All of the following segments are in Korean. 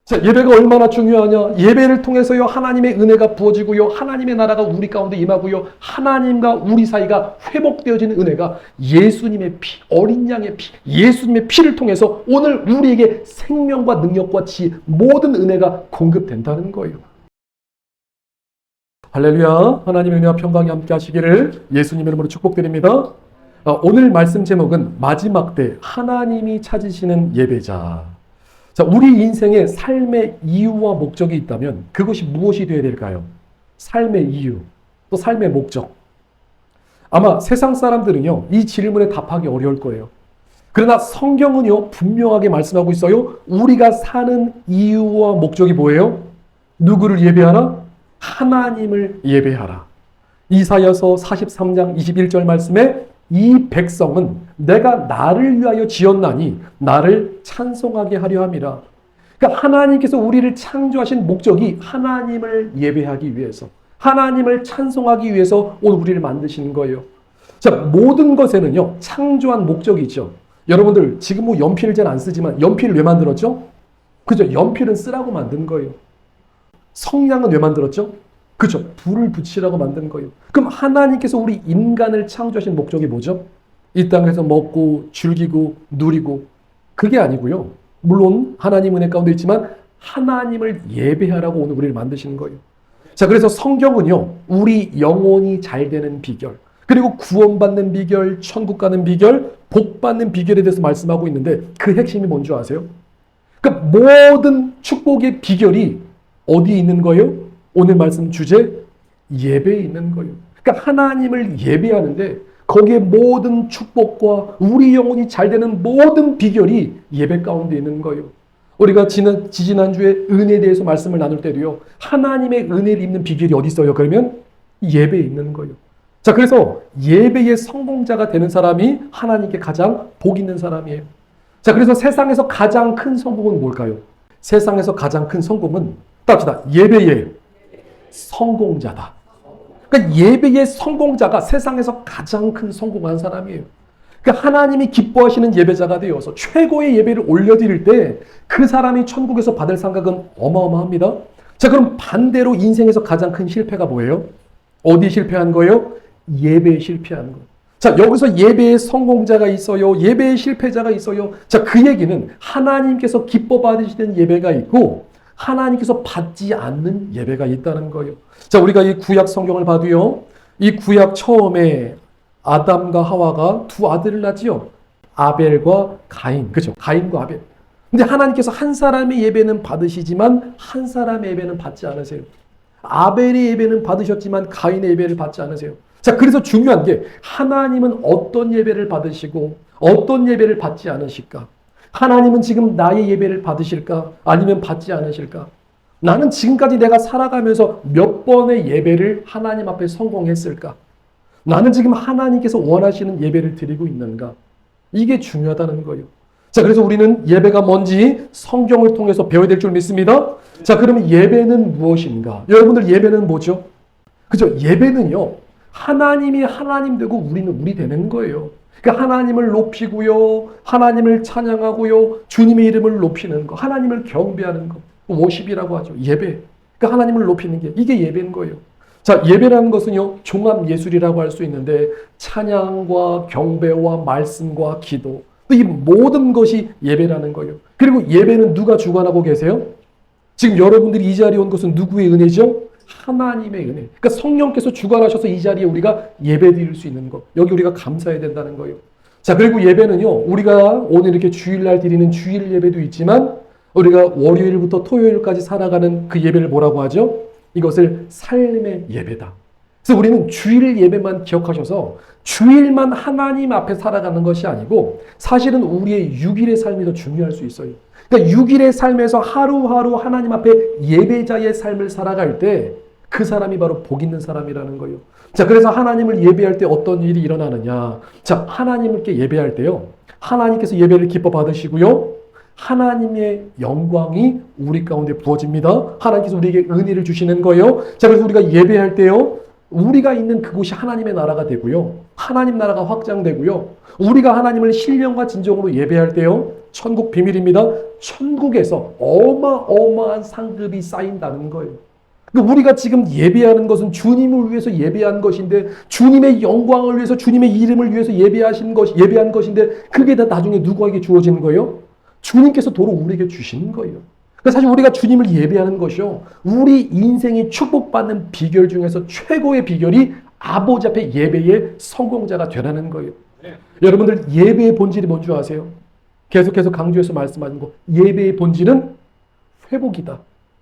자, 예배가 얼마나 중요하냐? 예배를 통해서요, 하나님의 은혜가 부어지고요, 하나님의 나라가 우리 가운데 임하고요, 하나님과 우리 사이가 회복되어지는 은혜가 예수님의 피, 어린 양의 피, 예수님의 피를 통해서 오늘 우리에게 생명과 능력과 지혜, 모든 은혜가 공급된다는 거예요. 할렐루야. 하나님의 은혜와 평강이 함께 하시기를 예수님의 이름으로 축복드립니다. 오늘 말씀 제목은 마지막 때 하나님이 찾으시는 예배자. 자, 우리 인생에 삶의 이유와 목적이 있다면 그것이 무엇이 되어야 될까요? 삶의 이유, 또 삶의 목적. 아마 세상 사람들은요, 이 질문에 답하기 어려울 거예요. 그러나 성경은요, 분명하게 말씀하고 있어요. 우리가 사는 이유와 목적이 뭐예요? 누구를 예배하라? 하나님을 예배하라. 이사야서 43장 21절 말씀에 이 백성은 내가 나를 위하여 지었나니 나를 찬송하게 하려 함이라. 그러니까 하나님께서 우리를 창조하신 목적이 하나님을 예배하기 위해서, 하나님을 찬송하기 위해서 오늘 우리를 만드시는 거예요. 자, 모든 것에는요, 창조한 목적이 있죠. 여러분들 지금 뭐 연필을 잘 안 쓰지만 연필을 왜 만들었죠? 그죠? 연필은 쓰라고 만든 거예요. 성냥은 왜 만들었죠? 그죠? 불을 붙이라고 만든 거예요. 그럼 하나님께서 우리 인간을 창조하신 목적이 뭐죠? 이 땅에서 먹고 즐기고 누리고, 그게 아니고요. 물론 하나님 은혜 가운데 있지만 하나님을 예배하라고 오늘 우리를 만드시는 거예요. 자, 그래서 성경은요, 우리 영혼이 잘 되는 비결, 그리고 구원받는 비결, 천국 가는 비결, 복 받는 비결에 대해서 말씀하고 있는데 그 핵심이 뭔지 아세요? 그러니까 모든 축복의 비결이 어디에 있는 거예요? 오늘 말씀 주제, 예배에 있는 거예요. 그러니까 하나님을 예배하는데 거기에 모든 축복과 우리 영혼이 잘 되는 모든 비결이 예배 가운데 있는 거예요. 우리가 지지난주에 은혜에 대해서 말씀을 나눌 때도요, 하나님의 은혜를 입는 비결이 어디 있어요? 그러면 예배에 있는 거예요. 자, 그래서 예배의 성공자가 되는 사람이 하나님께 가장 복 있는 사람이에요. 자, 그래서 세상에서 가장 큰 성공은 뭘까요? 세상에서 가장 큰 성공은 답시다. 예배의 성공자다. 그러니까 예배의 성공자가 세상에서 가장 큰 성공한 사람이에요. 그러니까 하나님이 기뻐하시는 예배자가 되어서 최고의 예배를 올려드릴 때 그 사람이 천국에서 받을 상각은 어마어마합니다. 자, 그럼 반대로 인생에서 가장 큰 실패가 뭐예요? 어디 실패한 거예요? 예배에 실패한 거예요. 자, 여기서 예배의 성공자가 있어요. 예배의 실패자가 있어요. 자, 그 얘기는 하나님께서 기뻐 받으시는 예배가 있고 하나님께서 받지 않는 예배가 있다는 거예요. 자, 우리가 이 구약 성경을 봐도요, 이 구약 처음에 아담과 하와가 두 아들을 낳지요. 아벨과 가인, 그죠? 가인과 아벨. 근데 하나님께서 한 사람의 예배는 받으시지만 한 사람의 예배는 받지 않으세요. 아벨의 예배는 받으셨지만 가인의 예배를 받지 않으세요. 자, 그래서 중요한 게 하나님은 어떤 예배를 받으시고 어떤 예배를 받지 않으실까? 하나님은 지금 나의 예배를 받으실까? 아니면 받지 않으실까? 나는 지금까지 내가 살아가면서 몇 번의 예배를 하나님 앞에 성공했을까? 나는 지금 하나님께서 원하시는 예배를 드리고 있는가? 이게 중요하다는 거예요. 자, 그래서 우리는 예배가 뭔지 성경을 통해서 배워야 될 줄 믿습니다. 자, 그러면 예배는 무엇인가? 여러분들 예배는 뭐죠? 그죠? 예배는요, 하나님이 하나님 되고 우리는 우리 되는 거예요. 그러니까 하나님을 높이고요, 하나님을 찬양하고요, 주님의 이름을 높이는 거, 하나님을 경배하는 거, 워십이라고 하죠. 예배. 그러니까 하나님을 높이는 게 이게 예배인 거예요. 자, 예배라는 것은요, 종합 예술이라고 할 수 있는데 찬양과 경배와 말씀과 기도, 이 모든 것이 예배라는 거예요. 그리고 예배는 누가 주관하고 계세요? 지금 여러분들이 이 자리에 온 것은 누구의 은혜죠? 하나님의 은혜. 그러니까 성령께서 주관하셔서 이 자리에 우리가 예배 드릴 수 있는 것. 여기 우리가 감사해야 된다는 거예요. 자, 그리고 예배는요, 우리가 오늘 이렇게 주일날 드리는 주일 예배도 있지만 우리가 월요일부터 토요일까지 살아가는 그 예배를 뭐라고 하죠? 이것을 삶의 예배다. 그래서 우리는 주일 예배만 기억하셔서 주일만 하나님 앞에 살아가는 것이 아니고 사실은 우리의 6일의 삶이 더 중요할 수 있어요. 그러니까 6일의 삶에서 하루하루 하나님 앞에 예배자의 삶을 살아갈 때 그 사람이 바로 복 있는 사람이라는 거예요. 자, 그래서 하나님을 예배할 때 어떤 일이 일어나느냐. 자, 하나님께 예배할 때요, 하나님께서 예배를 기뻐 받으시고요, 하나님의 영광이 우리 가운데 부어집니다. 하나님께서 우리에게 은혜를 주시는 거예요. 자, 그래서 우리가 예배할 때요, 우리가 있는 그곳이 하나님의 나라가 되고요, 하나님 나라가 확장되고요, 우리가 하나님을 신령과 진정으로 예배할 때요, 천국 비밀입니다. 천국에서 어마어마한 상급이 쌓인다는 거예요. 그러니까 우리가 지금 예배하는 것은 주님을 위해서 예배한 것인데, 주님의 영광을 위해서, 주님의 이름을 위해서 예배한 것인데, 그게 다 나중에 누구에게 주어지는 거예요? 주님께서 도로 우리에게 주시는 거예요. 그러니까 사실 우리가 주님을 예배하는 것이요, 우리 인생이 축복받는 비결 중에서 최고의 비결이 아버지 앞에 예배의 성공자가 되라는 거예요. 네. 여러분들 예배의 본질이 뭔지 아세요? 계속해서 강조해서 말씀하는 거, 예배의 본질은 회복이다.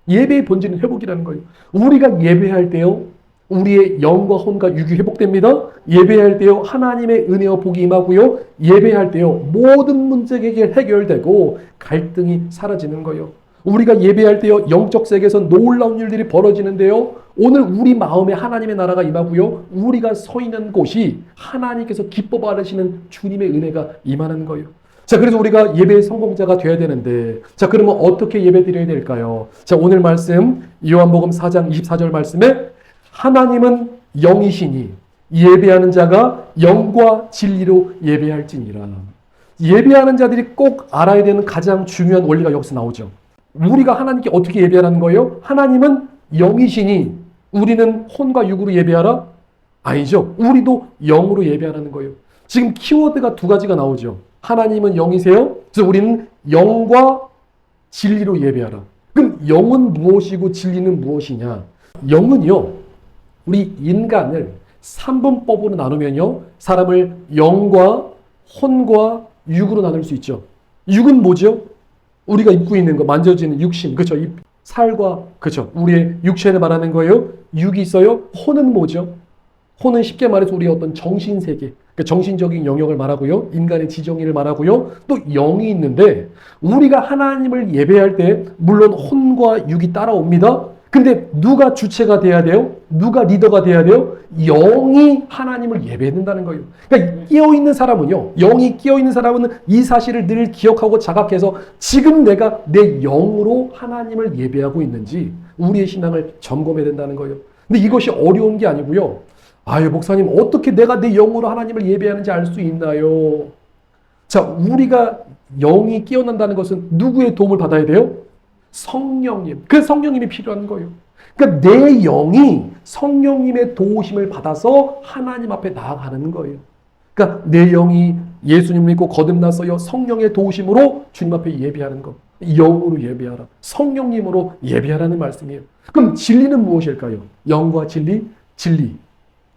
예배의 본질은 회복이라는 거예요. 우리가 예배할 때요, 우리의 영과 혼과 육이 회복됩니다. 예배할 때요, 하나님의 은혜와 복이 임하고요, 예배할 때요, 모든 문제가 해결되고 갈등이 사라지는 거예요. 우리가 예배할 때요, 영적 세계에서 놀라운 일들이 벌어지는데요, 오늘 우리 마음에 하나님의 나라가 임하고요, 우리가 서 있는 곳이 하나님께서 기뻐 받으시는 주님의 은혜가 임하는 거예요. 자, 그래서 우리가 예배의 성공자가 되어야 되는데, 자, 그러면 어떻게 예배 드려야 될까요? 자, 오늘 말씀 요한복음 4장 24절 말씀에 하나님은 영이시니 예배하는 자가 영과 진리로 예배할지니라. 예배하는 자들이 꼭 알아야 되는 가장 중요한 원리가 여기서 나오죠. 우리가 하나님께 어떻게 예배하라는 거예요? 하나님은 영이시니 우리는 혼과 육으로 예배하라? 아니죠. 우리도 영으로 예배하라는 거예요. 지금 키워드가 두 가지가 나오죠. 하나님은 영이세요. 그래서 우리는 영과 진리로 예배하라. 그럼 영은 무엇이고 진리는 무엇이냐? 영은요, 우리 인간을 3분법으로 나누면요, 사람을 영과 혼과 육으로 나눌 수 있죠. 육은 뭐죠? 우리가 입고 있는 거, 만져지는 육신, 그렇죠? 이 살과, 그렇죠? 우리의 육체를 말하는 거예요. 육이 있어요. 혼은 뭐죠? 혼은 쉽게 말해서 우리의 어떤 정신세계, 그러니까 정신적인 영역을 말하고요, 인간의 지정의를 말하고요, 또 영이 있는데, 우리가 하나님을 예배할 때 물론 혼과 육이 따라옵니다. 근데 누가 주체가 돼야 돼요? 누가 리더가 돼야 돼요? 영이 하나님을 예배한다는 거예요. 그러니까 깨어있는 사람은요, 영이 깨어있는 사람은 이 사실을 늘 기억하고 자각해서 지금 내가 내 영으로 하나님을 예배하고 있는지 우리의 신앙을 점검해야 된다는 거예요. 근데 이것이 어려운 게 아니고요. 아유, 목사님, 어떻게 내가 내 영으로 하나님을 예배하는지 알 수 있나요? 자, 우리가 영이 깨어난다는 것은 누구의 도움을 받아야 돼요? 성령님. 그 성령님이 필요한 거예요. 그러니까 내 영이 성령님의 도우심을 받아서 하나님 앞에 나아가는 거예요. 그러니까 내 영이 예수님 믿고 거듭났어요. 성령의 도우심으로 주님 앞에 예배하는 것. 영으로 예배하라. 성령님으로 예배하라는 말씀이에요. 그럼 진리는 무엇일까요? 영과 진리? 진리.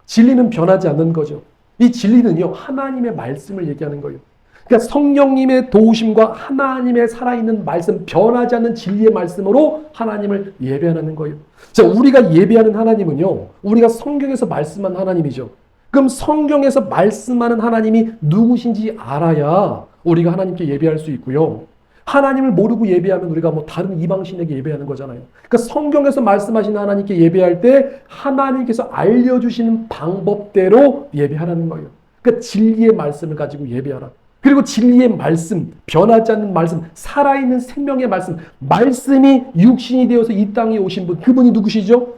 진리는 변하지 않는 거죠. 이 진리는요, 하나님의 말씀을 얘기하는 거예요. 그러니까 성령님의 도우심과 하나님의 살아있는 말씀, 변하지 않는 진리의 말씀으로 하나님을 예배하는 거예요. 자, 우리가 예배하는 하나님은요, 우리가 성경에서 말씀한 하나님이죠. 그럼 성경에서 말씀하는 하나님이 누구신지 알아야 우리가 하나님께 예배할 수 있고요. 하나님을 모르고 예배하면 우리가 뭐 다른 이방신에게 예배하는 거잖아요. 그러니까 성경에서 말씀하신 하나님께 예배할 때 하나님께서 알려주시는 방법대로 예배하라는 거예요. 그러니까 진리의 말씀을 가지고 예배하라. 그리고 진리의 말씀, 변하지 않는 말씀, 살아있는 생명의 말씀, 말씀이 육신이 되어서 이 땅에 오신 분, 그분이 누구시죠?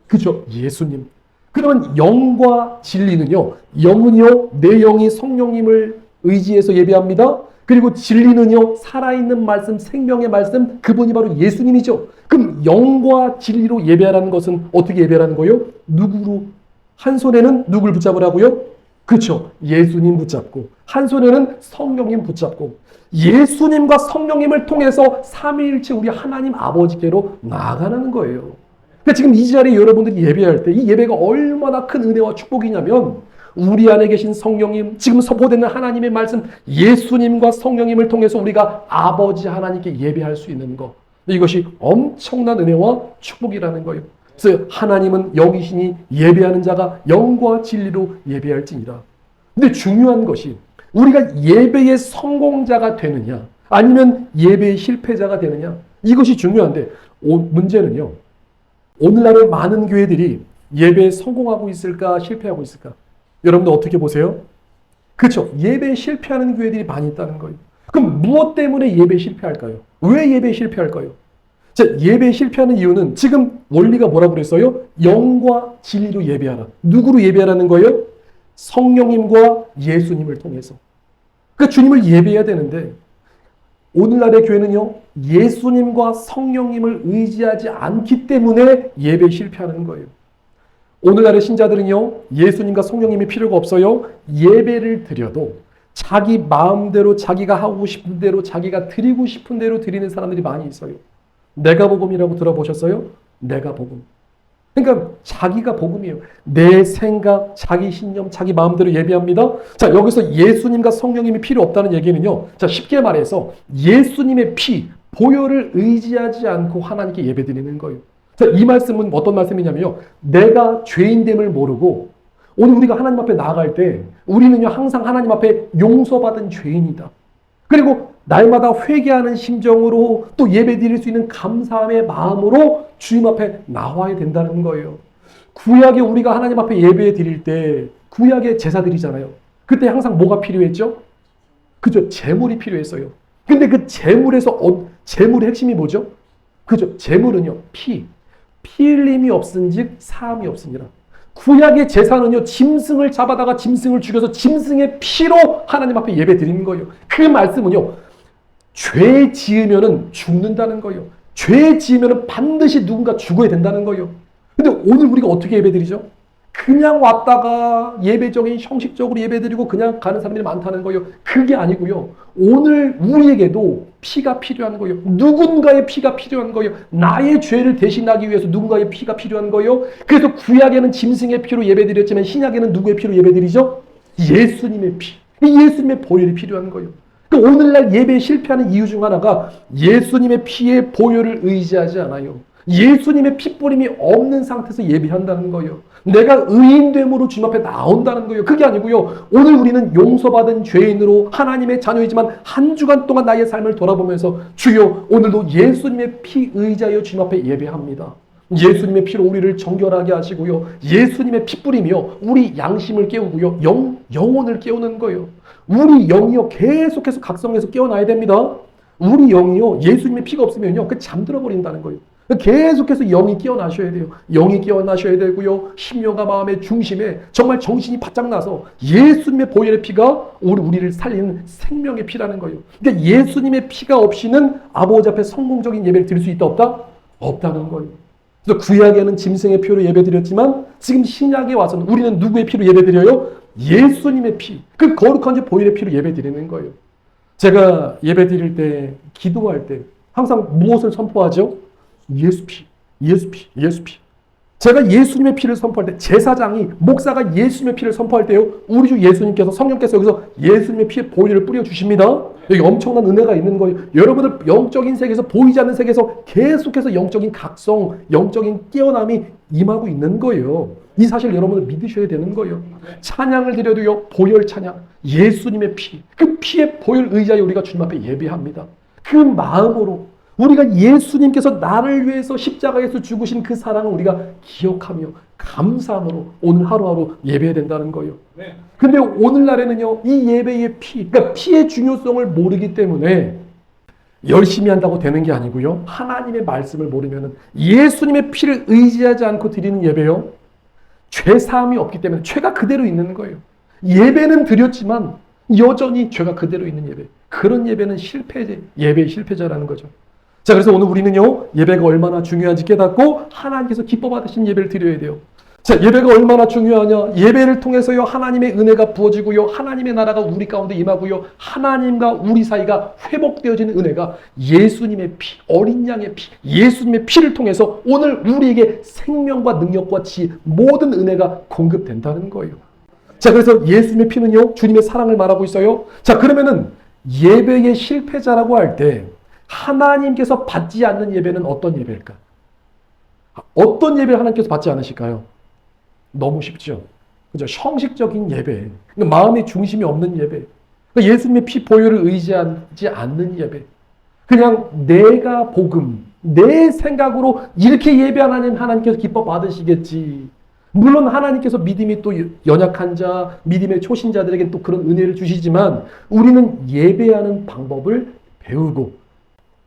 그죠? 예수님. 그러면 영과 진리는요, 영은요, 내 영이 성령님을 의지해서 예배합니다. 그리고 진리는요, 살아있는 말씀, 생명의 말씀, 그분이 바로 예수님이죠. 그럼 영과 진리로 예배하라는 것은 어떻게 예배하라는 거예요? 누구로? 한 손에는 누굴 붙잡으라고요? 그렇죠. 예수님 붙잡고, 한 손에는 성령님 붙잡고, 예수님과 성령님을 통해서 삼위일체 우리 하나님 아버지께로 나아가는 거예요. 그러니까 지금 이 자리에 여러분들이 예배할 때 이 예배가 얼마나 큰 은혜와 축복이냐면, 우리 안에 계신 성령님, 지금 선포되는 하나님의 말씀, 예수님과 성령님을 통해서 우리가 아버지 하나님께 예배할 수 있는 것, 이것이 엄청난 은혜와 축복이라는 거예요. 그래서 하나님은 영이시니 예배하는 자가 영과 진리로 예배할지니라. 근데 중요한 것이 우리가 예배의 성공자가 되느냐 아니면 예배의 실패자가 되느냐, 이것이 중요한데, 문제는요, 오늘날의 많은 교회들이 예배에 성공하고 있을까 실패하고 있을까? 여러분들 어떻게 보세요? 그렇죠. 예배에 실패하는 교회들이 많이 있다는 거예요. 그럼 무엇 때문에 예배에 실패할까요? 왜 예배에 실패할까요? 자, 예배에 실패하는 이유는 지금 원리가 뭐라고 그랬어요? 영과 진리로 예배하라. 누구로 예배하라는 거예요? 성령님과 예수님을 통해서. 그러니까 주님을 예배해야 되는데, 오늘날의 교회는요, 예수님과 성령님을 의지하지 않기 때문에 예배에 실패하는 거예요. 오늘날의 신자들은요, 예수님과 성령님이 필요가 없어요. 예배를 드려도 자기 마음대로 자기가 하고 싶은 대로 자기가 드리고 싶은 대로 드리는 사람들이 많이 있어요. 내가 복음이라고 들어보셨어요? 내가 복음. 그러니까 자기가 복음이에요. 내 생각, 자기 신념, 자기 마음대로 예배합니다. 자, 여기서 예수님과 성령님이 필요 없다는 얘기는요. 자, 쉽게 말해서 예수님의 피, 보혈을 의지하지 않고 하나님께 예배드리는 거예요. 자, 이 말씀은 어떤 말씀이냐면요. 내가 죄인됨을 모르고 오늘 우리가 하나님 앞에 나아갈 때 우리는요, 항상 하나님 앞에 용서받은 죄인이다. 그리고 날마다 회개하는 심정으로 또 예배 드릴 수 있는 감사함의 마음으로 주님 앞에 나와야 된다는 거예요. 구약에 우리가 하나님 앞에 예배 드릴 때 구약에 제사 드리잖아요. 그때 항상 뭐가 필요했죠? 그죠? 제물이 필요했어요. 근데 그 제물에서 제물의 핵심이 뭐죠? 그죠? 제물은요, 피 흘림이 없은즉 사함이 없으니라. 구약의 제사는요, 짐승을 잡아다가 짐승을 죽여서 짐승의 피로 하나님 앞에 예배 드리는 거예요. 그 말씀은요, 죄 지으면은 죽는다는 거예요. 죄 지으면은 반드시 누군가 죽어야 된다는 거예요. 근데 오늘 우리가 어떻게 예배 드리죠? 그냥 왔다가 예배적인 형식적으로 예배 드리고 그냥 가는 사람들이 많다는 거예요. 그게 아니고요. 오늘 우리에게도 피가 필요한 거예요. 누군가의 피가 필요한 거예요. 나의 죄를 대신하기 위해서 누군가의 피가 필요한 거예요. 그래서 구약에는 짐승의 피로 예배 드렸지만 신약에는 누구의 피로 예배 드리죠? 예수님의 피. 예수님의 보혈이 필요한 거예요. 오늘날 예배에 실패하는 이유 중 하나가 예수님의 피의 보혈을 의지하지 않아요. 예수님의 핏뿌림이 없는 상태에서 예배한다는 거예요. 내가 의인됨으로 주님 앞에 나온다는 거예요. 그게 아니고요. 오늘 우리는 용서받은 죄인으로 하나님의 자녀이지만 한 주간 동안 나의 삶을 돌아보면서 주여 오늘도 예수님의 피 의지하여 주님 앞에 예배합니다. 예수님의 피로 우리를 정결하게 하시고요. 예수님의 핏뿌림이요, 우리 양심을 깨우고요. 영혼을 깨우는 거예요. 우리 영이요, 계속해서 각성해서 깨어나야 됩니다. 우리 영이요, 예수님의 피가 없으면요, 그 잠들어 버린다는 거예요. 계속해서 영이 깨어나셔야 돼요. 영이 깨어나셔야 되고요. 심령과 마음의 중심에 정말 정신이 바짝 나서 예수님의 보혈의 피가 우리를 살리는 생명의 피라는 거예요. 그러니까 예수님의 피가 없이는 아버지 앞에 성공적인 예배를 드릴 수 있다 없다? 없다는 거예요. 그래서 구약에는 짐승의 피로 예배드렸지만 지금 신약에 와서는 우리는 누구의 피로 예배드려요? 예수님의 피, 그 거룩한 보혈의 피로 예배드리는 거예요. 제가 예배드릴 때, 기도할 때 항상 무엇을 선포하죠? 예수 피, 예수 피, 예수 피. 제가 예수님의 피를 선포할 때, 제사장이, 목사가 예수님의 피를 선포할 때요, 우리 주 예수님께서, 성령께서 여기서 예수님의 피의 보혈을 뿌려주십니다. 여기 엄청난 은혜가 있는 거예요. 여러분들 영적인 세계에서, 보이지 않는 세계에서 계속해서 영적인 각성, 영적인 깨어남이 임하고 있는 거예요. 이 사실 여러분들 믿으셔야 되는 거예요. 찬양을 드려도요, 보혈 찬양, 예수님의 피, 그 피의 보혈 의지하여 우리가 주님 앞에 예배합니다. 그 마음으로 우리가 예수님께서 나를 위해서 십자가에서 죽으신 그 사랑을 우리가 기억하며 감사함으로 오늘 하루하루 예배해야 된다는 거예요. 근데 오늘날에는요, 이 예배의 피, 그러니까 피의 중요성을 모르기 때문에 열심히 한다고 되는 게 아니고요, 하나님의 말씀을 모르면 예수님의 피를 의지하지 않고 드리는 예배요, 죄사함이 없기 때문에 죄가 그대로 있는 거예요. 예배는 드렸지만 여전히 죄가 그대로 있는 예배, 그런 예배는 예배의 실패자라는 거죠. 자, 그래서 오늘 우리는요, 예배가 얼마나 중요한지 깨닫고 하나님께서 기뻐 받으신 예배를 드려야 돼요. 자, 예배가 얼마나 중요하냐? 예배를 통해서요, 하나님의 은혜가 부어지고요, 하나님의 나라가 우리 가운데 임하고요, 하나님과 우리 사이가 회복되어지는 은혜가 예수님의 피, 어린 양의 피, 예수님의 피를 통해서 오늘 우리에게 생명과 능력과 지혜, 모든 은혜가 공급된다는 거예요. 자, 그래서 예수님의 피는요, 주님의 사랑을 말하고 있어요. 자, 그러면은 예배의 실패자라고 할 때 하나님께서 받지 않는 예배는 어떤 예배일까? 어떤 예배를 하나님께서 받지 않으실까요? 너무 쉽죠. 그죠? 형식적인 예배, 마음의 중심이 없는 예배, 예수님의 피 보혈을 의지하지 않는 예배, 그냥 내가 복음, 내 생각으로 이렇게 예배하는 하나님께서 기뻐 받으시겠지. 물론 하나님께서 믿음이 또 연약한 자, 믿음의 초신자들에게 또 그런 은혜를 주시지만 우리는 예배하는 방법을 배우고,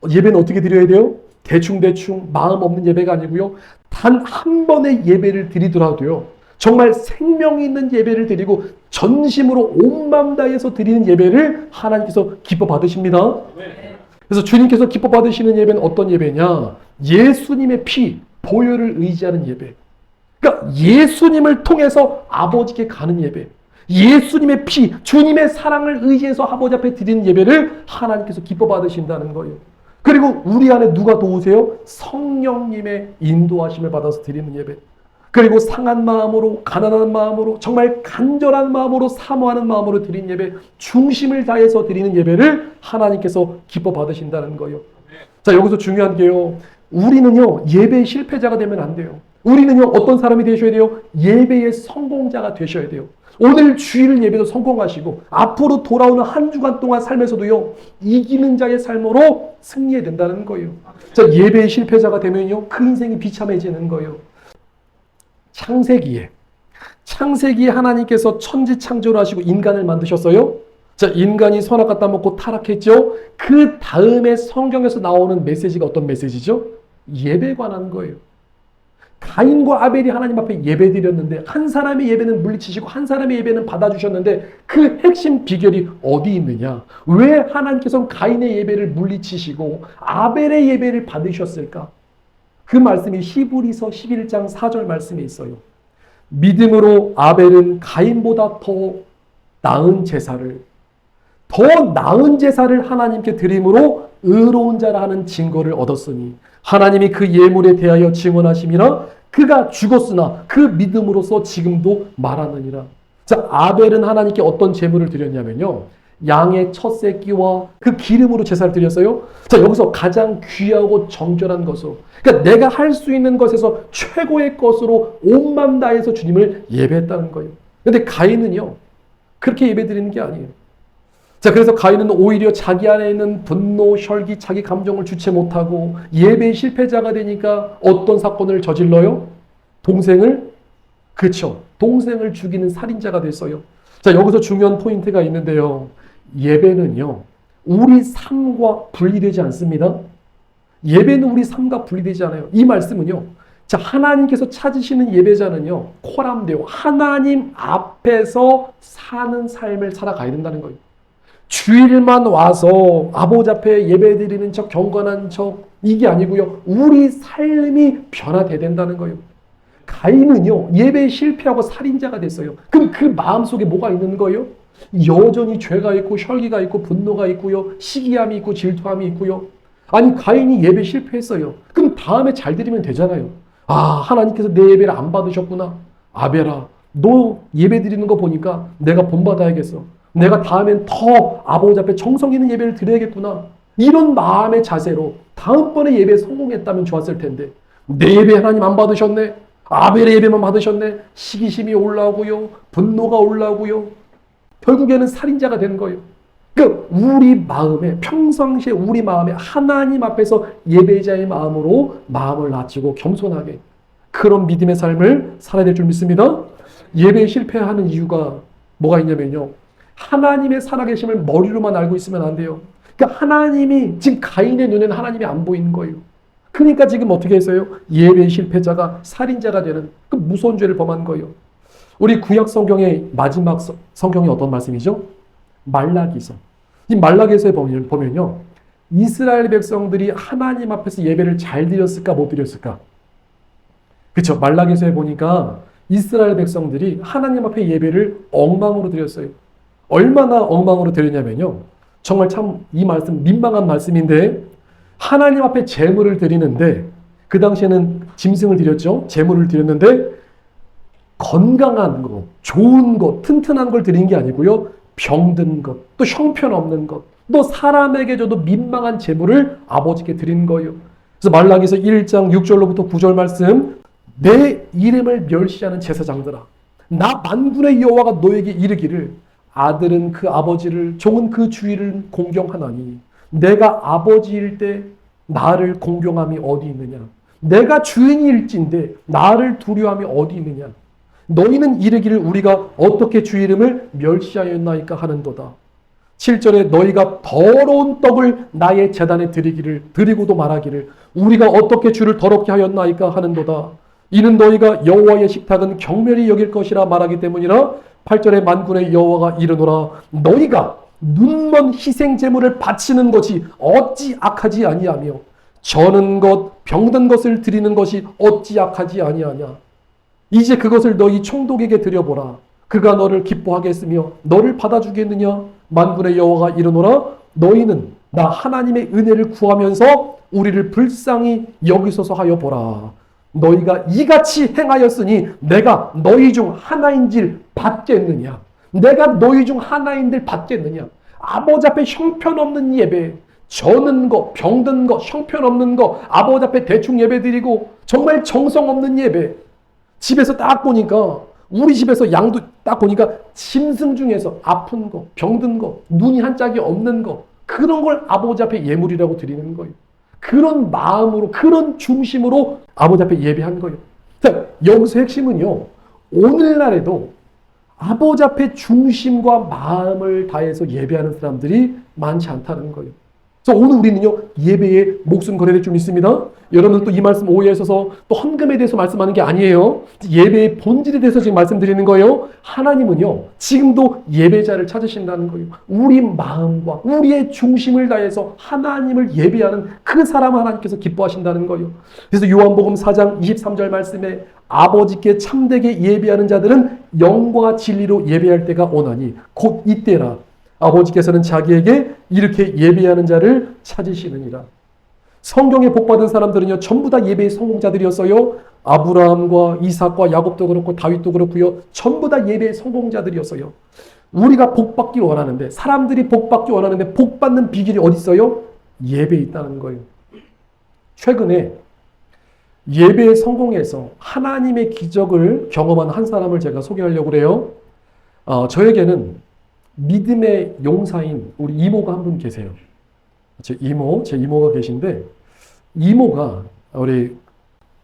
예배는 어떻게 드려야 돼요? 대충대충 마음 없는 예배가 아니고요, 단 한 번의 예배를 드리더라도요, 정말 생명 있는 예배를 드리고 전심으로 온 마음 다해서 드리는 예배를 하나님께서 기뻐 받으십니다. 그래서 주님께서 기뻐 받으시는 예배는 어떤 예배냐? 예수님의 피, 보혈을 의지하는 예배. 그러니까 예수님을 통해서 아버지께 가는 예배. 예수님의 피, 주님의 사랑을 의지해서 아버지 앞에 드리는 예배를 하나님께서 기뻐 받으신다는 거예요. 그리고 우리 안에 누가 도우세요? 성령님의 인도하심을 받아서 드리는 예배. 그리고 상한 마음으로, 가난한 마음으로, 정말 간절한 마음으로, 사모하는 마음으로 드리는 예배, 중심을 다해서 드리는 예배를 하나님께서 기뻐 받으신다는 거예요. 자, 여기서 중요한 게요. 우리는요, 예배의 실패자가 되면 안 돼요. 우리는요, 어떤 사람이 되셔야 돼요? 예배의 성공자가 되셔야 돼요. 오늘 주일 예배도 성공하시고 앞으로 돌아오는 한 주간 동안 삶에서도요, 이기는 자의 삶으로 승리해야 된다는 거예요. 자, 예배의 실패자가 되면요, 그 인생이 비참해지는 거예요. 창세기에 하나님께서 천지 창조를 하시고 인간을 만드셨어요. 자, 인간이 선악과 따먹고 타락했죠. 그 다음에 성경에서 나오는 메시지가 어떤 메시지죠? 예배에 관한 거예요. 가인과 아벨이 하나님 앞에 예배 드렸는데 한 사람의 예배는 물리치시고 한 사람의 예배는 받아주셨는데 그 핵심 비결이 어디 있느냐? 왜 하나님께서는 가인의 예배를 물리치시고 아벨의 예배를 받으셨을까? 그 말씀이 히브리서 11장 4절 말씀에 있어요. 믿음으로 아벨은 가인보다 더 나은 제사를 하나님께 드림으로 의로운 자라 하는 증거를 얻었으니 하나님이 그 예물에 대하여 증언하심이라 그가 죽었으나 그 믿음으로서 지금도 말하느니라. 자, 아벨은 하나님께 어떤 제물을 드렸냐면요, 양의 첫 새끼와 그 기름으로 제사를 드렸어요. 자, 여기서 가장 귀하고 정결한 것으로, 그러니까 내가 할 수 있는 것에서 최고의 것으로 온 마음 다해서 주님을 예배했다는 거예요. 근데 가인은요, 그렇게 예배 드리는 게 아니에요. 자, 그래서 가인은 오히려 자기 안에 있는 분노, 혈기, 자기 감정을 주체 못하고 예배의 실패자가 되니까 어떤 사건을 저질러요? 동생을 죽이는 살인자가 됐어요. 자, 여기서 중요한 포인트가 있는데요. 예배는요, 우리 삶과 분리되지 않습니다. 예배는 우리 삶과 분리되지 않아요. 이 말씀은요, 자, 하나님께서 찾으시는 예배자는요, 코람데오, 하나님 앞에서 사는 삶을 살아가야 된다는 거예요. 주일만 와서 아버지 앞에 예배 드리는 척, 경건한 척, 이게 아니고요, 우리 삶이 변화돼야 된다는 거예요. 가인은요, 예배에 실패하고 살인자가 됐어요. 그럼 그 마음속에 뭐가 있는 거예요? 여전히 죄가 있고 혈기가 있고 분노가 있고요, 시기함이 있고 질투함이 있고요. 아니, 가인이 예배 실패했어요. 그럼 다음에 잘 드리면 되잖아요. 아, 하나님께서 내 예배를 안 받으셨구나. 아벨아, 너 예배 드리는 거 보니까 내가 본받아야겠어. 내가 다음엔 더 아버지 앞에 정성 있는 예배를 드려야겠구나. 이런 마음의 자세로 다음번에 예배에 성공했다면 좋았을 텐데, 내 예배 하나님 안 받으셨네. 아벨의 예배만 받으셨네. 시기심이 올라오고요, 분노가 올라오고요, 결국에는 살인자가 되는 거예요. 그 우리 마음에, 평상시에 우리 마음에 하나님 앞에서 예배자의 마음으로 마음을 낮추고 겸손하게 그런 믿음의 삶을 살아야 될 줄 믿습니다. 예배에 실패하는 이유가 뭐가 있냐면요, 하나님의 살아계심을 머리로만 알고 있으면 안 돼요. 그러니까 하나님이, 지금 가인의 눈에는 하나님이 안 보이는 거예요. 그러니까 지금 어떻게 했어요? 예배의 실패자가 살인자가 되는 그 무서운 죄를 범한 거예요. 우리 구약 성경의 마지막 성경이 어떤 말씀이죠? 말라기서. 이 말라기서에 보면요, 이스라엘 백성들이 하나님 앞에서 예배를 잘 드렸을까 못 드렸을까? 그렇죠. 말라기서에 보니까 이스라엘 백성들이 하나님 앞에 예배를 엉망으로 드렸어요. 얼마나 엉망으로 드렸냐면요, 정말 참 이 말씀 민망한 말씀인데, 하나님 앞에 제물을 드리는데, 그 당시에는 짐승을 드렸죠. 제물을 드렸는데 건강한 거, 좋은 것, 튼튼한 걸 드린 게 아니고요, 병든 것, 또 형편없는 것, 또 사람에게 줘도 민망한 제물을 아버지께 드린 거예요. 그래서 말라기서 1장 6절로부터 9절 말씀, 내 이름을 멸시하는 제사장들아, 나 만군의 여호와가 너에게 이르기를, 아들은 그 아버지를, 종은 그 주인을 공경하나니 내가 아버지일 때 나를 공경함이 어디 있느냐? 내가 주인일진데 나를 두려움이 어디 있느냐? 너희는 이르기를 우리가 어떻게 주 이름을 멸시하였나이까 하는도다. 7절에 너희가 더러운 떡을 나의 제단에 드리고도 말하기를 우리가 어떻게 주를 더럽게 하였나이까 하는도다. 이는 너희가 여호와의 식탁은 경멸히 여길 것이라 말하기 때문이라. 8절에 만군의 여호와가 이르노라, 너희가 눈먼 희생 제물을 바치는 것이 어찌 악하지 아니하며 저는 것 병든 것을 드리는 것이 어찌 악하지 아니하냐. 이제 그것을 너희 총독에게 드려보라. 그가 너를 기뻐하게 했으며 너를 받아주겠느냐. 만군의 여호와가 이르노라. 너희는 나 하나님의 은혜를 구하면서 우리를 불쌍히 여기소서 하여 보라. 너희가 이같이 행하였으니 내가 너희 중 하나인지를 받겠느냐. 내가 너희 중 하나인들 받겠느냐. 아버지 앞에 형편없는 예배, 저는 거, 병든 거, 형편없는 거, 아버지 앞에 대충 예배 드리고 정말 정성 없는 예배. 집에서 딱 보니까 우리 집에서 양도 딱 보니까 짐승 중에서 아픈 거, 병든 거, 눈이 한 짝이 없는 거, 그런 걸 아버지 앞에 예물이라고 드리는 거예요. 그런 마음으로, 그런 중심으로 아버지 앞에 예배한 거예요. 자, 여기서 핵심은요, 오늘날에도 아버지 앞에 중심과 마음을 다해서 예배하는 사람들이 많지 않다는 거예요. 그래서 오늘 우리는요, 예배에 목숨 걸어야 될 줄 믿습니다. 여러분들 또 이 말씀 오해하셔서 또 헌금에 대해서 말씀하는 게 아니에요. 예배의 본질에 대해서 지금 말씀드리는 거예요. 하나님은요, 지금도 예배자를 찾으신다는 거예요. 우리 마음과 우리의 중심을 다해서 하나님을 예배하는 그 사람을 하나님께서 기뻐하신다는 거예요. 그래서 요한복음 4장 23절 말씀에 아버지께 참되게 예배하는 자들은 영과 진리로 예배할 때가 오나니 곧 이때라. 아버지께서는 자기에게 이렇게 예배하는 자를 찾으시느니라. 성경에 복받은 사람들은요, 전부 다 예배의 성공자들이었어요. 아브라함과 이삭과 야곱도 그렇고 다윗도 그렇고요. 전부 다 예배의 성공자들이었어요. 우리가 복받기 원하는데, 사람들이 복받기 원하는데 복받는 비결이 어디 있어요? 예배에 있다는 거예요. 최근에 예배에 성공해서 하나님의 기적을 경험한 한 사람을 제가 소개하려고 그래요. 저에게는 믿음의 용사인 우리 이모가 한 분 계세요. 제 이모가 계신데, 이모가 우리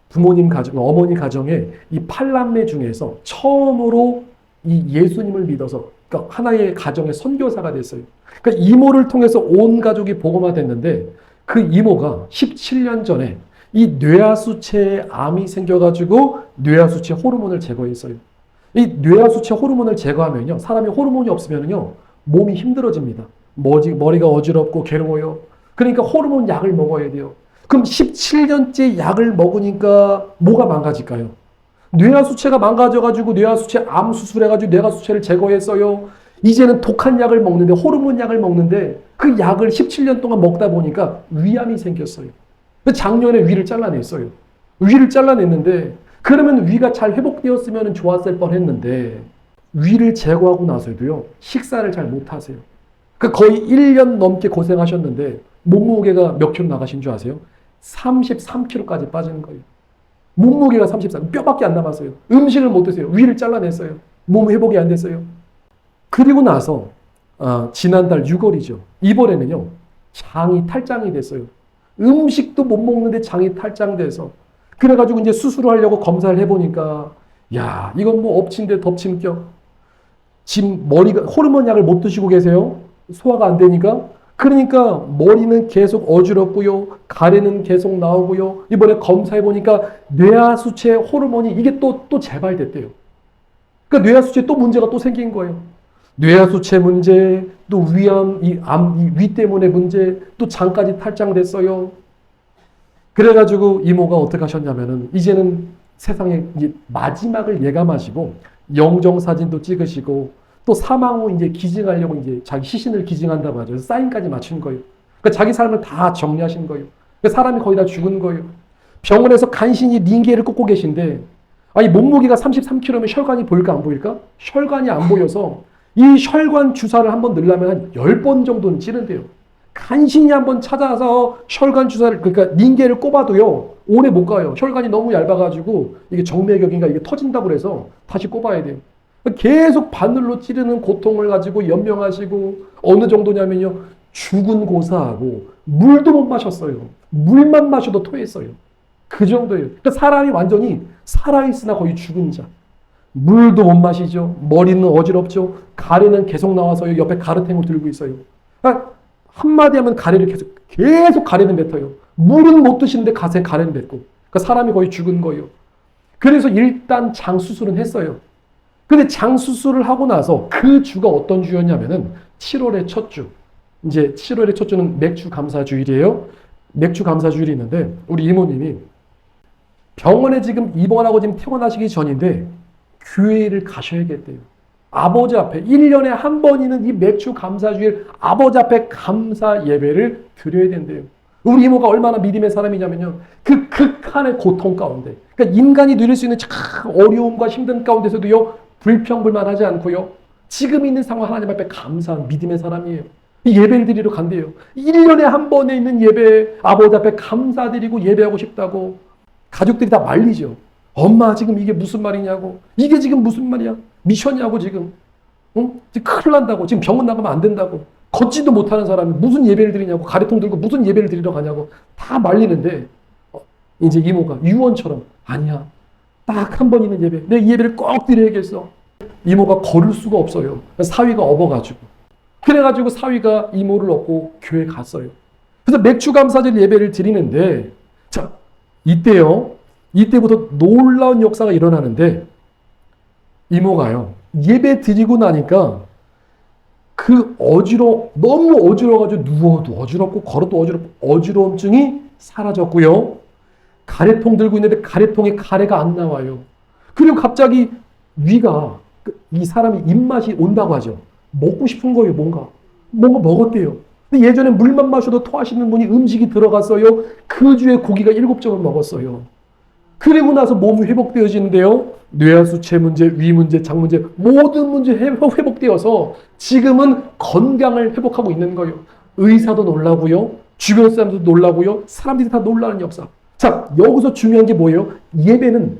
부모님 가정, 어머니 가정에 이 8남매 중에서 처음으로 이 예수님을 믿어서, 그러니까 하나의 가정의 선교사가 됐어요. 그러니까 이모를 통해서 온 가족이 복음화됐는데, 그 이모가 17년 전에 이 뇌하수체에 암이 생겨가지고 뇌하수체 호르몬을 제거했어요. 이 뇌하수체 호르몬을 제거하면요, 사람이 호르몬이 없으면요, 몸이 힘들어집니다. 머리가 어지럽고 괴로워요. 그러니까 호르몬 약을 먹어야 돼요. 그럼 17년째 약을 먹으니까 뭐가 망가질까요? 뇌하수체가 망가져가지고 뇌하수체 암 수술해가지고 뇌하수체를 제거했어요. 이제는 독한 약을 먹는데, 호르몬 약을 먹는데 그 약을 17년 동안 먹다 보니까 위암이 생겼어요. 작년에 위를 잘라냈어요. 위를 잘라냈는데, 그러면 위가 잘 회복되었으면 좋았을 뻔했는데 위를 제거하고 나서도요, 식사를 잘 못하세요. 거의 1년 넘게 고생하셨는데 몸무게가 몇 킬로 나가신 줄 아세요? 33kg까지 빠지는 거예요. 몸무게가 33, 뼈밖에 안 남았어요. 음식을 못 드세요. 위를 잘라냈어요. 몸 회복이 안 됐어요. 그리고 나서 지난달 6월이죠. 이번에는요, 장이 탈장이 됐어요. 음식도 못 먹는데 장이 탈장돼서, 그래가지고 이제 수술을 하려고 검사를 해보니까, 야, 이건 뭐 엎친데 덮친격. 지금 머리가, 호르몬 약을 못 드시고 계세요. 소화가 안 되니까. 그러니까 머리는 계속 어지럽고요. 가래는 계속 나오고요. 이번에 검사해보니까 뇌하수체 호르몬이 이게 또 재발됐대요. 그러니까 뇌하수체 또 문제가 또 생긴 거예요. 뇌하수체 문제, 또 위암, 위 때문에 문제, 또 장까지 탈장됐어요. 그래가지고 이모가 어떻게 하셨냐면은, 이제는 세상에 이제 마지막을 예감하시고 영정사진도 찍으시고, 또 사망 후 이제 기증하려고 이제 자기 시신을 기증한다고 하죠. 그래서 사인까지 맞춘 거예요. 그러니까 자기 삶을 다 정리하신 거예요. 그러니까 사람이 거의 다 죽은 거예요. 병원에서 간신히 링게를 꽂고 계신데, 아니 몸무게가 33kg면 혈관이 보일까 안 보일까? 혈관이 안 보여서 이 혈관 주사를 한번 넣으려면 한 10번 정도는 찌른대요. 간신히 한번 찾아서 혈관 주사를, 그러니까 링게를 꼽아도요, 오래 못 가요. 혈관이 너무 얇아가지고 이게 정맥역인가 이게 터진다고 그래서 다시 꼽아야 돼요. 계속 바늘로 찌르는 고통을 가지고 연명하시고, 어느 정도냐면요, 죽은 고사하고 물도 못 마셨어요. 물만 마셔도 토했어요. 그 정도예요. 그러니까 사람이 완전히 살아있으나 거의 죽은 자. 물도 못 마시죠. 머리는 어지럽죠. 가래는 계속 나와서요, 옆에 가르탱을 들고 있어요. 그러니까 한마디 하면 가래를 계속 가래는 뱉어요. 물은 못 드시는데 가래는 뱉고. 그러니까 사람이 거의 죽은 거예요. 그래서 일단 장 수술은 했어요. 근데 장 수술을 하고 나서 그 주가 어떤 주였냐면은 7월의 첫 주. 이제 7월의 첫 주는 맥주 감사주일이에요. 맥주 감사주일이 있는데 우리 이모님이 병원에 지금 입원하고 지금 퇴원하시기 전인데 교회를 가셔야겠대요. 아버지 앞에 1년에 한 번이는 이 맥주 감사주일 아버지 앞에 감사 예배를 드려야 된대요. 우리 이모가 얼마나 믿음의 사람이냐면요. 그 극한의 고통 가운데, 그러니까 인간이 누릴 수 있는 참 어려움과 힘든 가운데서도요, 불평불만하지 않고요, 지금 있는 상황 하나님 앞에 감사한 믿음의 사람이에요. 이 예배를 드리러 간대요. 1년에 한 번에 있는 예배, 아버지 앞에 감사드리고 예배하고 싶다고 가족들이 다 말리죠. 엄마 지금 이게 무슨 말이냐고. 이게 지금 무슨 말이야. 미션이냐고 지금. 응? 지금 큰일 난다고. 지금 병원 나가면 안 된다고. 걷지도 못하는 사람이 무슨 예배를 드리냐고. 가래통 들고 무슨 예배를 드리러 가냐고. 다 말리는데 이제 이모가 유언처럼 아니야. 딱 한 번 있는 예배. 내 이 예배를 꼭 드려야겠어. 이모가 걸을 수가 없어요. 사위가 업어가지고. 그래가지고 사위가 이모를 업고 교회 갔어요. 그래서 맥주 감사절 예배를 드리는데 자 이때부터 놀라운 역사가 일어나는데 이모가요. 예배 드리고 나니까 너무 어지러워가지고 누워도 어지럽고 걸어도 어지럽고 어지러움증이 사라졌고요. 가래통 들고 있는데 가래통에 가래가 안 나와요. 그리고 갑자기 위가 이 사람이 입맛이 온다고 하죠. 먹고 싶은 거예요. 뭔가 먹었대요. 근데 예전에 물만 마셔도 토하시는 분이 음식이 들어갔어요. 그 주에 고기가 7점을 먹었어요. 그리고 나서 몸이 회복되어지는데요. 뇌하수체 문제, 위 문제, 장 문제 모든 문제 회복되어서 지금은 건강을 회복하고 있는 거예요. 의사도 놀라고요. 주변 사람들도 놀라고요. 사람들이 다 놀라는 역사. 자, 여기서 중요한 게 뭐예요? 예배는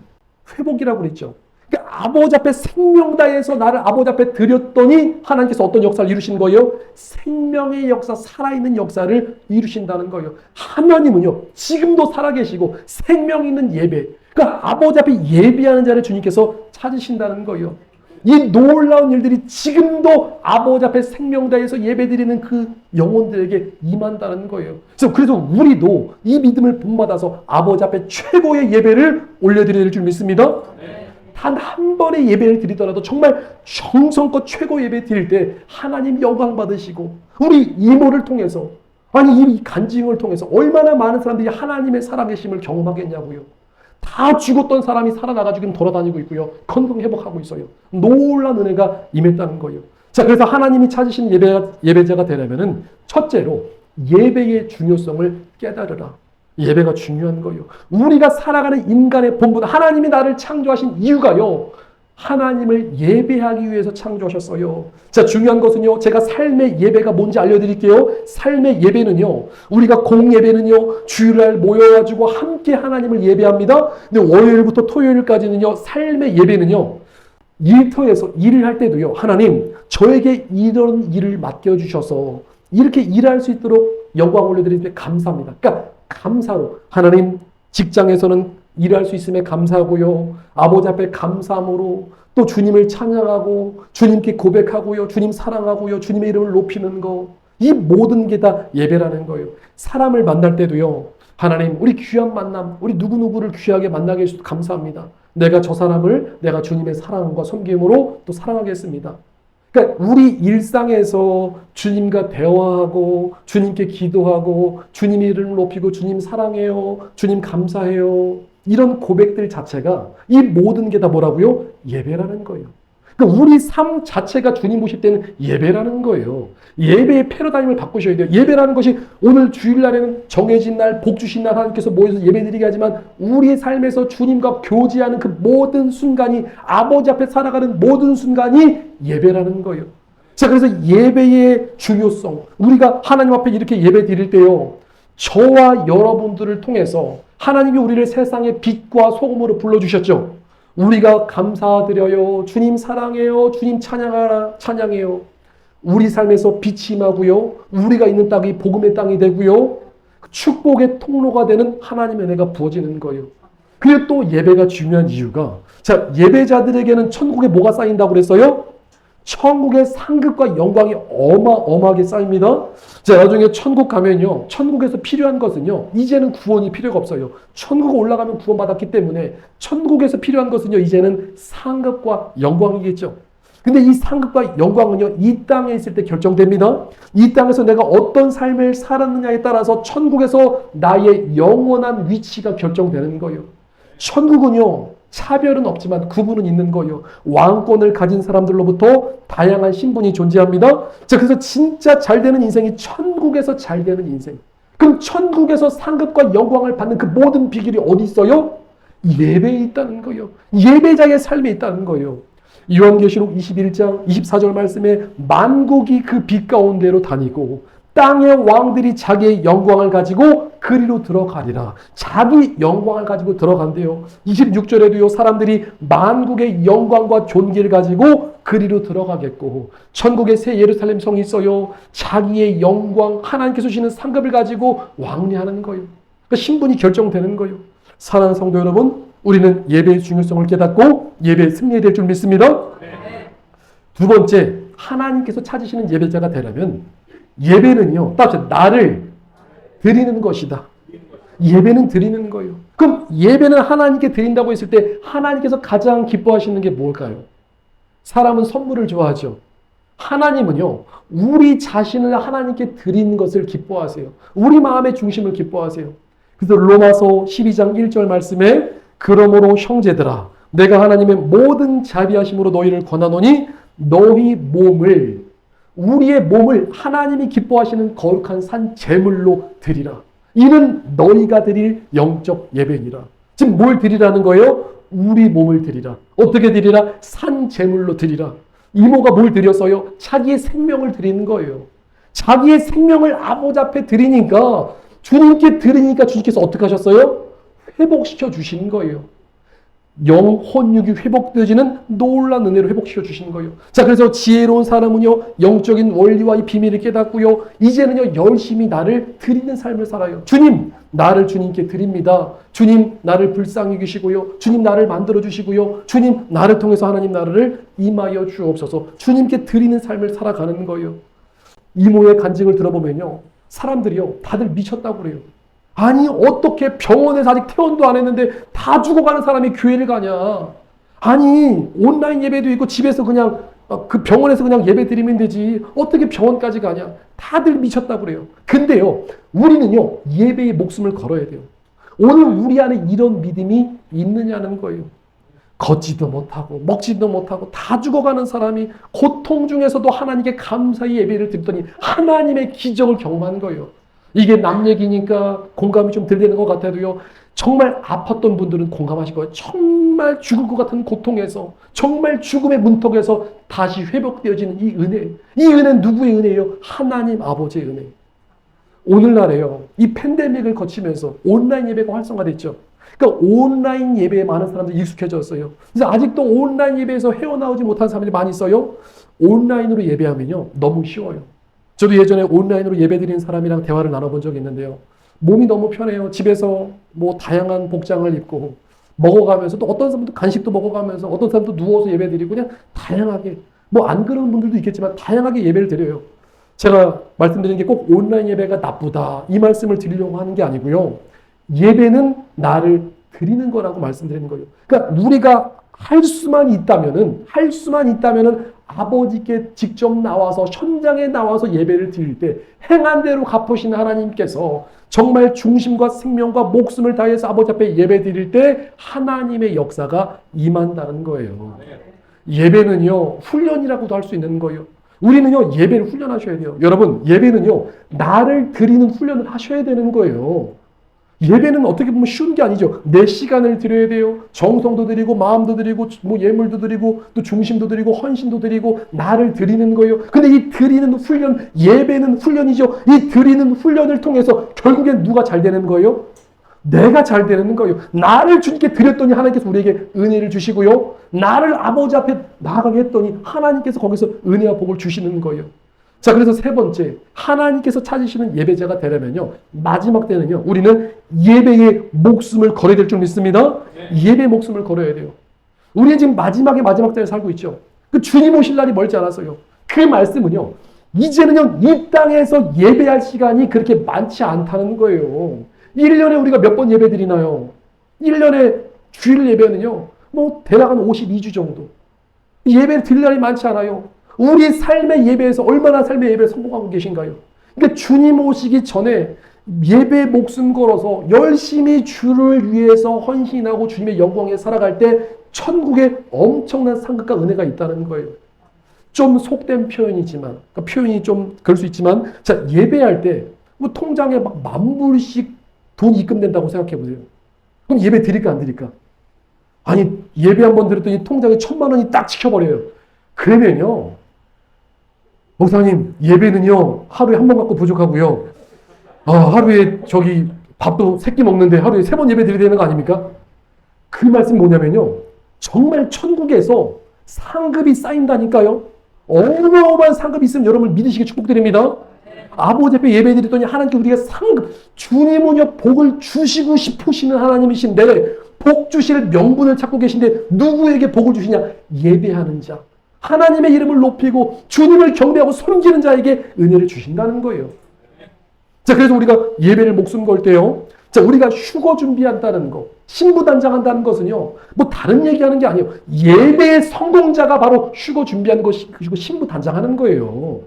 회복이라고 그랬죠. 그러니까 아버지 앞에 생명 다해서 나를 아버지 앞에 드렸더니 하나님께서 어떤 역사를 이루신 거예요? 생명의 역사, 살아있는 역사를 이루신다는 거예요. 하나님은요, 지금도 살아계시고 생명 있는 예배, 그러니까 아버지 앞에 예배하는 자를 주님께서 찾으신다는 거예요. 이 놀라운 일들이 지금도 아버지 앞에 생명 다해서 예배드리는 그 영혼들에게 임한다는 거예요. 그래서 우리도 이 믿음을 본받아서 아버지 앞에 최고의 예배를 올려드려야 될 줄 믿습니다. 단 한 번의 예배를 드리더라도 정말 정성껏 최고 예배 드릴 때 하나님 영광 받으시고 우리 이모를 통해서 이 간증을 통해서 얼마나 많은 사람들이 하나님의 살아계심을 경험하겠냐고요. 다 죽었던 사람이 살아나가지고 돌아다니고 있고요. 건강 회복하고 있어요. 놀라운 은혜가 임했다는 거예요. 자, 그래서 하나님이 찾으신 예배자가 되려면은 첫째로 예배의 중요성을 깨달으라. 예배가 중요한 거예요. 우리가 살아가는 인간의 본분, 하나님이 나를 창조하신 이유가요. 하나님을 예배하기 위해서 창조하셨어요. 자, 중요한 것은요. 제가 삶의 예배가 뭔지 알려드릴게요. 삶의 예배는요. 우리가 공예배는요. 주일날 모여가지고 함께 하나님을 예배합니다. 근데 월요일부터 토요일까지는요. 삶의 예배는요. 일터에서 일을 할 때도요. 하나님, 저에게 이런 일을 맡겨주셔서 이렇게 일할 수 있도록 영광 올려드리는데 감사합니다. 그러니까 감사로 하나님 직장에서는 일할 수 있음에 감사하고요. 아버지 앞에 감사함으로 또 주님을 찬양하고 주님께 고백하고요. 주님 사랑하고요. 주님의 이름을 높이는 거. 이 모든 게 다 예배라는 거예요. 사람을 만날 때도요. 하나님 우리 귀한 만남 우리 누구누구를 귀하게 만나게 해주셔서 감사합니다. 내가 저 사람을 내가 주님의 사랑과 섬김으로 또 사랑하겠습니다. 그러니까 우리 일상에서 주님과 대화하고 주님께 기도하고 주님의 이름을 높이고 주님 사랑해요. 주님 감사해요. 이런 고백들 자체가 이 모든 게 다 뭐라고요? 예배라는 거예요. 그러니까 우리 삶 자체가 주님 보실 때는 예배라는 거예요. 예배의 패러다임을 바꾸셔야 돼요. 예배라는 것이 오늘 주일날에는 정해진 날, 복 주신 날 하나님께서 모여서 예배드리게 하지만 우리의 삶에서 주님과 교제하는 그 모든 순간이 아버지 앞에 살아가는 모든 순간이 예배라는 거예요. 자, 그래서 예배의 중요성, 우리가 하나님 앞에 이렇게 예배 드릴 때요. 저와 여러분들을 통해서 하나님이 우리를 세상의 빛과 소금으로 불러주셨죠. 우리가 감사드려요. 주님 사랑해요. 주님 찬양해요. 우리 삶에서 빛이 임하고요. 우리가 있는 땅이 복음의 땅이 되고요. 축복의 통로가 되는 하나님의 은혜가 부어지는 거예요. 그리고 또 예배가 중요한 이유가 자, 예배자들에게는 천국에 뭐가 쌓인다고 그랬어요? 천국의 상급과 영광이 어마어마하게 쌓입니다. 자, 나중에 천국 가면요. 천국에서 필요한 것은요. 이제는 구원이 필요가 없어요. 천국 올라가면 구원받았기 때문에 천국에서 필요한 것은요. 이제는 상급과 영광이겠죠. 근데 이 상급과 영광은요, 이 땅에 있을 때 결정됩니다. 이 땅에서 내가 어떤 삶을 살았느냐에 따라서 천국에서 나의 영원한 위치가 결정되는 거예요. 천국은요, 차별은 없지만 구분은 있는 거예요. 왕권을 가진 사람들로부터 다양한 신분이 존재합니다. 자, 그래서 진짜 잘 되는 인생이 천국에서 잘 되는 인생. 그럼 천국에서 상급과 영광을 받는 그 모든 비결이 어디 있어요? 예배에 있다는 거예요. 예배자의 삶에 있다는 거예요. 요한계시록 21장 24절 말씀에 만국이 그 빛 가운데로 다니고 땅의 왕들이 자기의 영광을 가지고 그리로 들어가리라. 자기 영광을 가지고 들어간대요. 26절에도요, 사람들이 만국의 영광과 존귀를 가지고 그리로 들어가겠고, 천국에 새 예루살렘 성이 있어요. 자기의 영광, 하나님께서 주시는 상급을 가지고 왕래하는 거예요. 그러니까 신분이 결정되는 거예요. 사랑하는 성도 여러분, 우리는 예배의 중요성을 깨닫고 예배에 승리해야 될 줄 믿습니다. 두 번째, 하나님께서 찾으시는 예배자가 되려면 예배는요, 따라서 나를 드리는 것이다. 예배는 드리는 거예요. 그럼 예배는 하나님께 드린다고 했을 때 하나님께서 가장 기뻐하시는 게 뭘까요? 사람은 선물을 좋아하죠. 하나님은요, 우리 자신을 하나님께 드리는 것을 기뻐하세요. 우리 마음의 중심을 기뻐하세요. 그래서 로마서 12장 1절 말씀에 그러므로 형제들아, 내가 하나님의 모든 자비하심으로 너희를 권하노니 너희 몸을, 우리의 몸을 하나님이 기뻐하시는 거룩한 산 제물로 드리라. 이는 너희가 드릴 영적 예배니라. 지금 뭘 드리라는 거예요? 우리 몸을 드리라. 어떻게 드리라? 산 제물로 드리라. 이모가 뭘 드렸어요? 자기의 생명을 드리는 거예요. 자기의 생명을 아버지 앞에 드리니까, 주님께 드리니까 주님께서 어떻게 하셨어요? 회복시켜 주시는 거예요. 영혼 육이 회복되어지는 놀라운 은혜로 회복시켜 주시는 거예요. 자, 그래서 지혜로운 사람은요, 영적인 원리와 이 비밀을 깨닫고요, 이제는요, 열심히 나를 드리는 삶을 살아요. 주님, 나를 주님께 드립니다. 주님, 나를 불쌍히 여기시고요. 주님, 나를 만들어 주시고요. 주님, 나를 통해서 하나님 나라를 임하여 주옵소서. 주님께 드리는 삶을 살아가는 거예요. 이모의 간증을 들어보면요, 사람들이요, 다들 미쳤다고 그래요. 아니, 어떻게 병원에서 아직 퇴원도 안 했는데 다 죽어가는 사람이 교회를 가냐. 아니, 온라인 예배도 있고 집에서 그냥 그 병원에서 그냥 예배 드리면 되지. 어떻게 병원까지 가냐. 다들 미쳤다고 그래요. 근데요, 우리는요, 예배에 목숨을 걸어야 돼요. 오늘 우리 안에 이런 믿음이 있느냐는 거예요. 걷지도 못하고 먹지도 못하고 다 죽어가는 사람이 고통 중에서도 하나님께 감사의 예배를 드렸더니 하나님의 기적을 경험한 거예요. 이게 남 얘기니까 공감이 좀 덜 되는 것 같아도요, 정말 아팠던 분들은 공감하실 거예요. 정말 죽을 것 같은 고통에서, 정말 죽음의 문턱에서 다시 회복되어지는 이 은혜. 이 은혜는 누구의 은혜예요? 하나님 아버지의 은혜. 오늘날에요, 이 팬데믹을 거치면서 온라인 예배가 활성화됐죠. 그러니까 온라인 예배에 많은 사람들이 익숙해졌어요. 그래서 아직도 온라인 예배에서 헤어나오지 못한 사람들이 많이 있어요. 온라인으로 예배하면요, 너무 쉬워요. 저도 예전에 온라인으로 예배드리는 사람이랑 대화를 나눠본 적이 있는데요. 몸이 너무 편해요. 집에서 뭐 다양한 복장을 입고 먹어가면서, 또 어떤 사람도 간식도 먹어가면서, 어떤 사람도 누워서 예배드리고, 그냥 다양하게, 뭐 안 그러는 분들도 있겠지만 다양하게 예배를 드려요. 제가 말씀드린 게 꼭 온라인 예배가 나쁘다, 이 말씀을 드리려고 하는 게 아니고요. 예배는 나를 드리는 거라고 말씀드리는 거예요. 그러니까 우리가 할 수만 있다면은 아버지께 직접 나와서, 현장에 나와서 예배를 드릴 때 행한 대로 갚으시는 하나님께서 정말 중심과 생명과 목숨을 다해서 아버지 앞에 예배 드릴 때 하나님의 역사가 임한다는 거예요. 예배는요, 훈련이라고도 할 수 있는 거예요. 우리는요, 예배를 훈련하셔야 돼요. 여러분, 예배는요, 나를 드리는 훈련을 하셔야 되는 거예요. 예배는 어떻게 보면 쉬운 게 아니죠. 내 시간을 드려야 돼요. 정성도 드리고, 마음도 드리고, 뭐 예물도 드리고, 또 중심도 드리고, 헌신도 드리고, 나를 드리는 거예요. 근데 이 드리는 훈련, 예배는 훈련이죠. 이 드리는 훈련을 통해서 결국엔 누가 잘 되는 거예요? 내가 잘 되는 거예요. 나를 주님께 드렸더니 하나님께서 우리에게 은혜를 주시고요. 나를 아버지 앞에 나아가게 했더니 하나님께서 거기서 은혜와 복을 주시는 거예요. 자, 그래서 세 번째, 하나님께서 찾으시는 예배자가 되려면요, 마지막 때는요, 우리는 예배에 목숨을 걸어야 될 줄 믿습니다. 예배에 목숨을 걸어야 돼요. 우리는 지금 마지막 때에 살고 있죠. 그 주님 오실 날이 멀지 않았어요. 그 말씀은요, 이제는요, 이 땅에서 예배할 시간이 그렇게 많지 않다는 거예요. 1년에 우리가 몇 번 예배 드리나요? 1년에 주일 예배는요, 뭐 대략 한 52주 정도. 예배를 드릴 날이 많지 않아요. 우리 삶의 예배에서 얼마나 삶의 예배를 성공하고 계신가요? 그러니까 주님 오시기 전에 예배 목숨 걸어서 열심히 주를 위해서 헌신하고 주님의 영광에 살아갈 때 천국에 엄청난 상급과 은혜가 있다는 거예요. 좀 속된 표현이지만, 그러니까 표현이 좀 그럴 수 있지만, 자, 예배할 때 뭐 통장에 막 10,000불씩 돈 입금된다고 생각해 보세요. 그럼 예배 드릴까 안 드릴까? 아니, 예배 한번 드렸더니 통장에 1,000,000원이 딱 찍혀버려요. 그러면요, 목사님, 예배는요, 하루에 한 번 갖고 부족하고요. 하루에 밥도 3끼 먹는데 하루에 3번 예배 드려야 되는 거 아닙니까? 그 말씀이 뭐냐면요, 정말 천국에서 상급이 쌓인다니까요. 어마어마한 상급이 있으면 여러분을 믿으시게 축복드립니다. 아버지 앞에 예배 드렸더니 하나님께 우리가 상급, 주님은요 복을 주시고 싶으시는 하나님이신데 복 주실 명분을 찾고 계신데 누구에게 복을 주시냐? 예배하는 자, 하나님의 이름을 높이고 주님을 경배하고 섬기는 자에게 은혜를 주신다는 거예요. 자, 그래서 우리가 예배를 목숨 걸 때요, 자, 우리가 휴거 준비한다는 거, 신부단장한다는 것은요, 뭐 다른 얘기하는 게 아니에요. 예배의 성공자가 바로 휴거 준비하는 것이, 그리고 신부단장하는 거예요.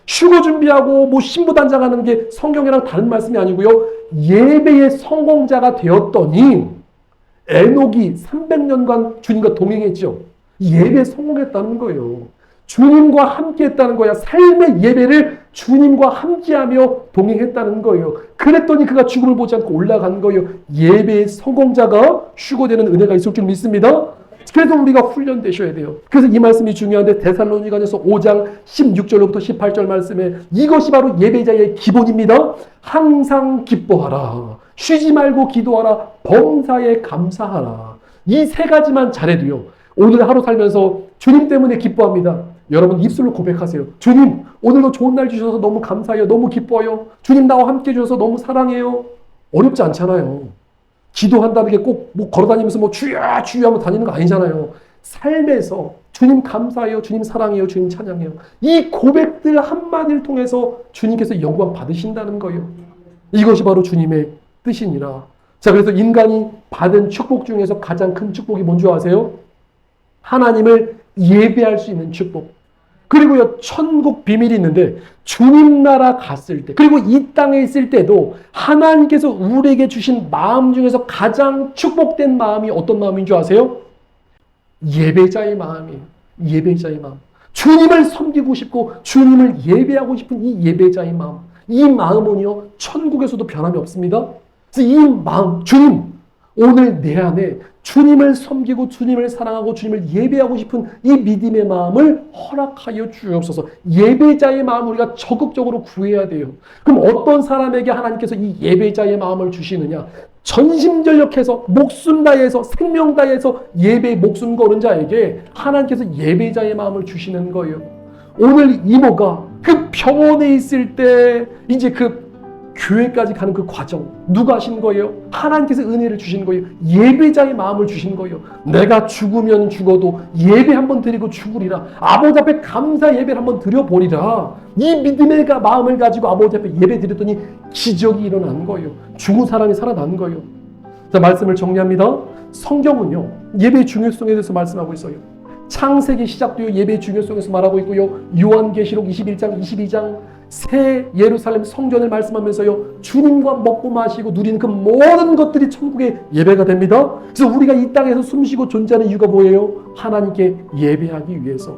휴거 준비하고 뭐 신부단장하는 게 성경이랑 다른 말씀이 아니고요. 예배의 성공자가 되었더니 에녹이 300년간 주님과 동행했죠. 예배에 성공했다는 거예요. 주님과 함께 했다는 거야. 삶의 예배를 주님과 함께하며 동행했다는 거예요. 그랬더니 그가 죽음을 보지 않고 올라간 거예요. 예배의 성공자가 휴거되는 은혜가 있을 줄 믿습니다. 그래서 우리가 훈련되셔야 돼요. 그래서 이 말씀이 중요한데 데살로니가전서 5장 16절로부터 18절 말씀에 이것이 바로 예배자의 기본입니다. 항상 기뻐하라. 쉬지 말고 기도하라. 범사에 감사하라. 이 3가지만 잘해도요, 오늘 하루 살면서 주님 때문에 기뻐합니다. 여러분 입술로 고백하세요. 주님, 오늘도 좋은 날 주셔서 너무 감사해요. 너무 기뻐요. 주님 나와 함께 해주셔서 너무 사랑해요. 어렵지 않잖아요. 기도한다는 게 꼭 뭐 걸어다니면서 뭐 주여 주여 하면 다니는 거 아니잖아요. 삶에서 주님 감사해요. 주님 사랑해요. 주님 찬양해요. 이 고백들 한마디를 통해서 주님께서 영광 받으신다는 거예요. 이것이 바로 주님의 뜻이니라. 자, 그래서 인간이 받은 축복 중에서 가장 큰 축복이 뭔지 아세요? 하나님을 예배할 수 있는 축복. 그리고요, 천국 비밀이 있는데 주님 나라 갔을 때, 그리고 이 땅에 있을 때도 하나님께서 우리에게 주신 마음 중에서 가장 축복된 마음이 어떤 마음인 줄 아세요? 예배자의 마음이에요. 예배자의 마음. 주님을 섬기고 싶고 주님을 예배하고 싶은 이 예배자의 마음. 이 마음은요, 천국에서도 변함이 없습니다. 그래서 이 마음, 주님, 오늘 내 안에 주님을 섬기고 주님을 사랑하고 주님을 예배하고 싶은 이 믿음의 마음을 허락하여 주옵소서. 예배자의 마음을 우리가 적극적으로 구해야 돼요. 그럼 어떤 사람에게 하나님께서 이 예배자의 마음을 주시느냐? 전심전력해서 목숨 다해서 생명 다해서 예배에 목숨 거는 자에게 하나님께서 예배자의 마음을 주시는 거예요. 오늘 이모가 그 병원에 있을 때 이제 그 교회까지 가는 그 과정 누가 하신 거예요? 하나님께서 은혜를 주신 거예요. 예배자의 마음을 주신 거예요. 내가 죽으면 죽어도 예배 한번 드리고 죽으리라. 아버지 앞에 감사 예배를 한번 드려보리라. 이 믿음의 마음을 가지고 아버지 앞에 예배 드렸더니 기적이 일어난 거예요. 죽은 사람이 살아난 거예요. 자, 말씀을 정리합니다. 성경은요, 예배의 중요성에 대해서 말씀하고 있어요. 창세기 시작되어 예배의 중요성에서 말하고 있고요. 요한계시록 21장, 22장 새 예루살렘 성전을 말씀하면서요, 주님과 먹고 마시고 누리는 그 모든 것들이 천국의 예배가 됩니다. 그래서 우리가 이 땅에서 숨쉬고 존재하는 이유가 뭐예요? 하나님께 예배하기 위해서.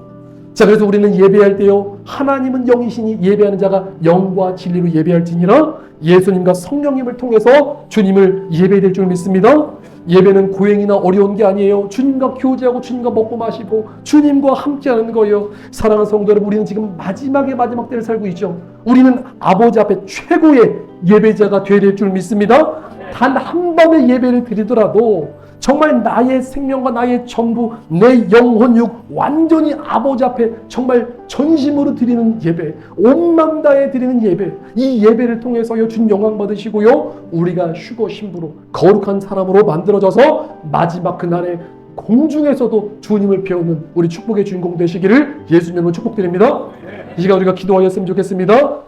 자, 그래서 우리는 예배할 때요, 하나님은 영이시니 예배하는 자가 영과 진리로 예배할지니라. 예수님과 성령님을 통해서 주님을 예배될 줄 믿습니다. 예배는 고행이나 어려운 게 아니에요. 주님과 교제하고 주님과 먹고 마시고 주님과 함께하는 거예요. 사랑하는 성도 여러분, 우리는 지금 마지막 때를 살고 있죠. 우리는 아버지 앞에 최고의 예배자가 되어야 될 줄 믿습니다. 단 한 번의 예배를 드리더라도 정말 나의 생명과 나의 전부, 내 영혼 육 완전히 아버지 앞에 정말 전심으로 드리는 예배, 온 마음 다해 드리는 예배, 이 예배를 통해서요, 주님 영광 받으시고요, 우리가 휴거 신부로 거룩한 사람으로 만들어져서 마지막 그날에 공중에서도 주님을 배우는 우리 축복의 주인공 되시기를 예수님으로 축복드립니다. 이 시간 우리가 기도하였으면 좋겠습니다.